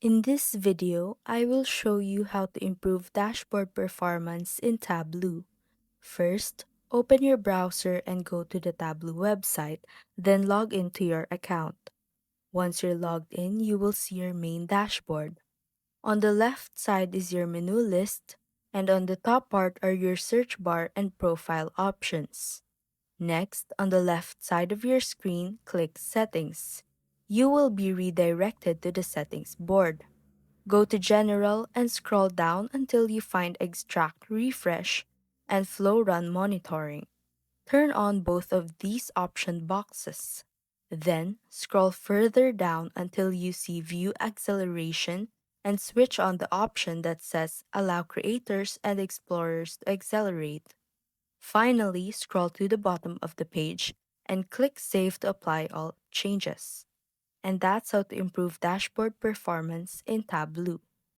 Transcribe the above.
In this video, I will show you how to improve dashboard performance in Tableau. First, open your browser and go to the Tableau website, then log into your account. Once you're logged in, you will see your main dashboard. On the left side is your menu list, and on the top part are your search bar and profile options. Next, on the left side of your screen, click Settings. You will be redirected to the Settings board. Go to General and scroll down until you find Extract Refresh and Flow Run Monitoring. Turn on both of these option boxes. Then, scroll further down until you see View Acceleration and switch on the option that says Allow Creators and Explorers to Accelerate. Finally, scroll to the bottom of the page and click Save to apply all changes. And that's how to improve dashboard performance in Tableau.